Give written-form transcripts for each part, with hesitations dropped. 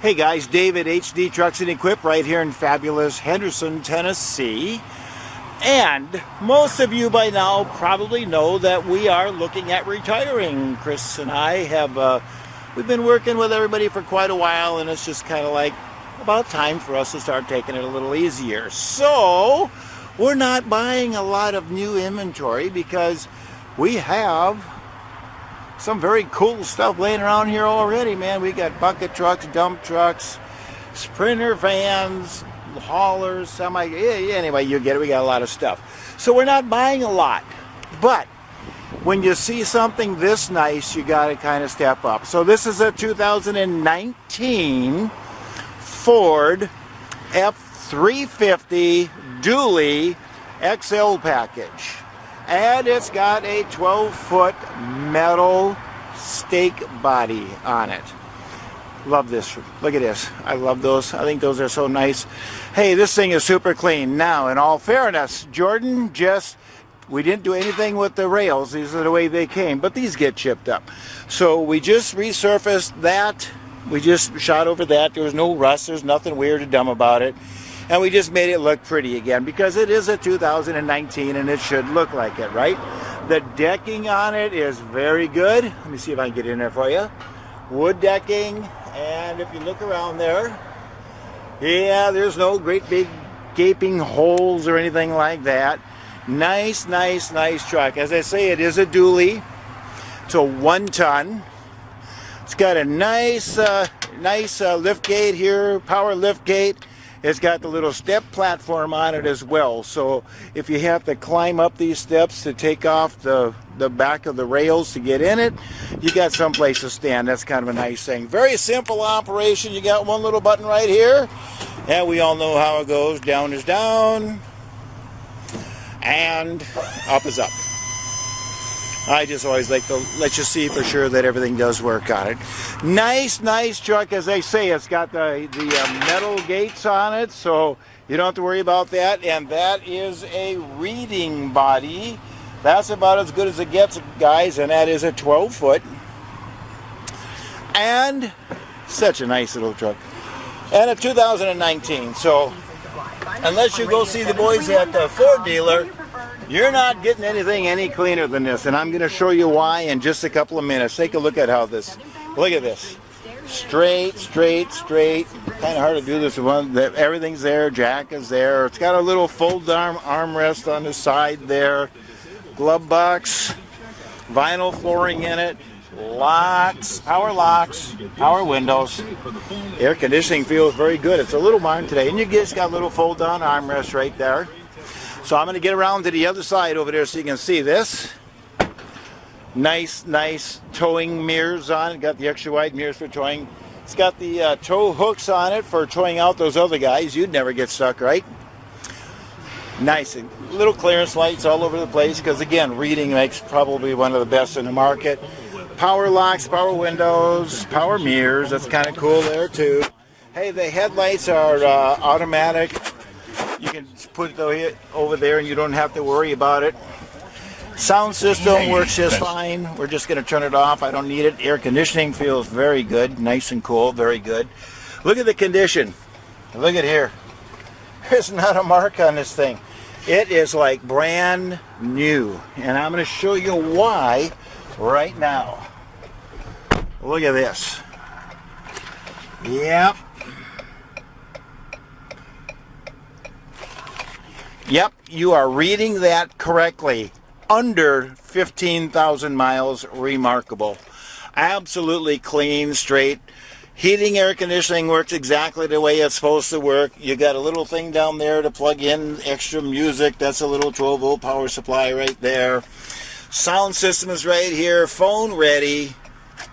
Hey guys, David HD Trucks and Equip right here in fabulous Henderson, Tennessee. And most of you by now probably know that we are looking at retiring. Chris and I have, we've been working with everybody for quite a while, and it's just kind of like about time for us to start taking it a little easier. So we're not buying a lot of new inventory because we have some very cool stuff laying around here already, man. We got bucket trucks, dump trucks, sprinter vans, haulers, anyway, you get it. We got a lot of stuff. So we're not buying a lot, but when you see something this nice, you got to kind of step up. So this is a 2019 Ford F350 dually XL package. And it's got a 12-foot metal stake body on it. Love this. Look at this. I love those. I think those are so nice. Hey, this thing is super clean. Now, in all fairness, Jordan, we didn't do anything with the rails. These are the way they came, but these get chipped up. So we just resurfaced that. We just shot over that. There was no rust. There's nothing weird or dumb about it. And we just made it look pretty again because it is a 2019 and it should look like it, right? The decking on it is very good. Let me see if I can get in there for you. Wood decking, and if you look around there, yeah, there's no great big gaping holes or anything like that. Nice, nice, nice truck. As I say, it is a dually. It's a 1-ton. It's got a nice liftgate here, power liftgate. It's got the little step platform on it as well. So if you have to climb up these steps to take off the back of the rails to get in it, you got some place to stand. That's kind of a nice thing. Very simple operation. You got one little button right here. And we all know how it goes. Down is down. And up is up. I just always like to let you see for sure that everything does work on it. Nice, nice truck. As I say, it's got the metal gates on it, so you don't have to worry about that. And that is a reading body. That's about as good as it gets, guys, and that is a 12-foot. And such a nice little truck. And a 2019, so unless you go see the boys at the Ford dealer, you're not getting anything any cleaner than this, and I'm going to show you why in just a couple of minutes. Take a look at how this, look at this. Straight, straight, straight. Kind of hard to do this one. Everything's there, jack is there. It's got a little fold-arm armrest on the side there. Glove box, vinyl flooring in it. Locks, power windows. Air conditioning feels very good. It's a little barn today, and you just got a little fold-down armrest right there. So I'm going to get around to the other side over there so you can see this. Nice, nice towing mirrors on it. Got the extra wide mirrors for towing. It's got the tow hooks on it for towing out those other guys. You'd never get stuck, right? Nice. And little clearance lights all over the place because, again, reading makes probably one of the best in the market. Power locks, power windows, power mirrors. That's kind of cool there, too. Hey, the headlights are automatic. You can put it over there and you don't have to worry about it. Sound system works just fine. We're just going to turn it off. I don't need it. Air conditioning feels very good. Nice and cool. Very good. Look at the condition. Look at here. There's not a mark on this thing. It is like brand new. And I'm going to show you why right now. Look at this. Yep. Yep, you are reading that correctly. Under 15,000 miles, remarkable. Absolutely clean, straight. Heating, air conditioning works exactly the way it's supposed to work. You got a little thing down there to plug in extra music. That's a little 12-volt power supply right there. Sound system is right here. Phone ready.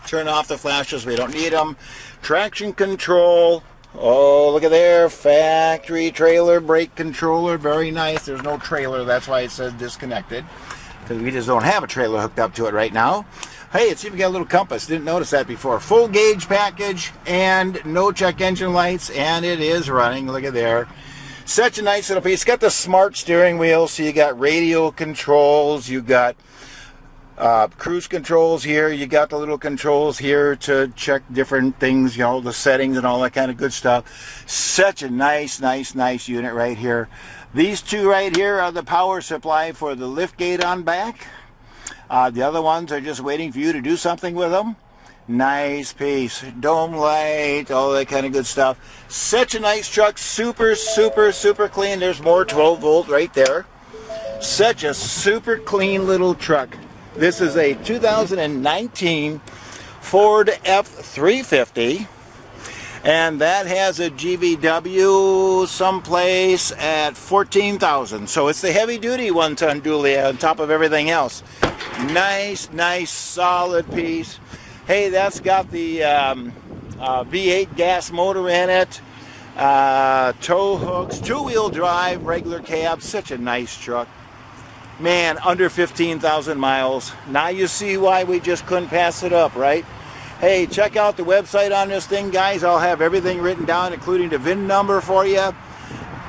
Turn off the flashes. We don't need them. Traction control. Oh, look at there. Factory trailer brake controller. Very nice. There's no trailer. That's why it says disconnected. Because we just don't have a trailer hooked up to it right now. Hey, it's even got a little compass. Didn't notice that before. Full gauge package and no check engine lights. And it is running. Look at there. Such a nice little piece. It's got the smart steering wheel. So you got radio controls. You got Cruise controls here. You got the little controls here to check different things, you know, the settings and all that kind of good stuff. Such a nice unit right here. These two right here are the power supply for the liftgate on back. The other ones are just waiting for you to do something with them. Nice piece. Dome light, all that kind of good stuff. Such a nice truck. Super clean. There's more 12 volt right there. Such a super clean little truck. This is a 2019 Ford F350, and that has a GVW someplace at 14,000. So it's the heavy-duty one-ton dually on top of everything else. Nice, solid piece. Hey, that's got the V8 gas motor in it, tow hooks, two-wheel drive, regular cab. Such a nice truck. Man, under 15,000 miles. Now you see why we just couldn't pass it up, right? Hey, check out the website on this thing, guys. I'll have everything written down, including the VIN number for you.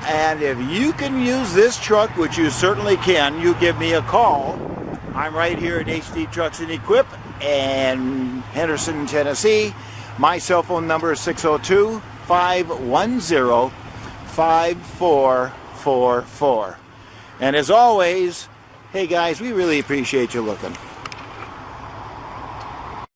And if you can use this truck, which you certainly can, you give me a call. I'm right here at HD Trucks and Equip in Henderson, Tennessee. My cell phone number is 602-510-5444. And as always, hey guys, we really appreciate you looking.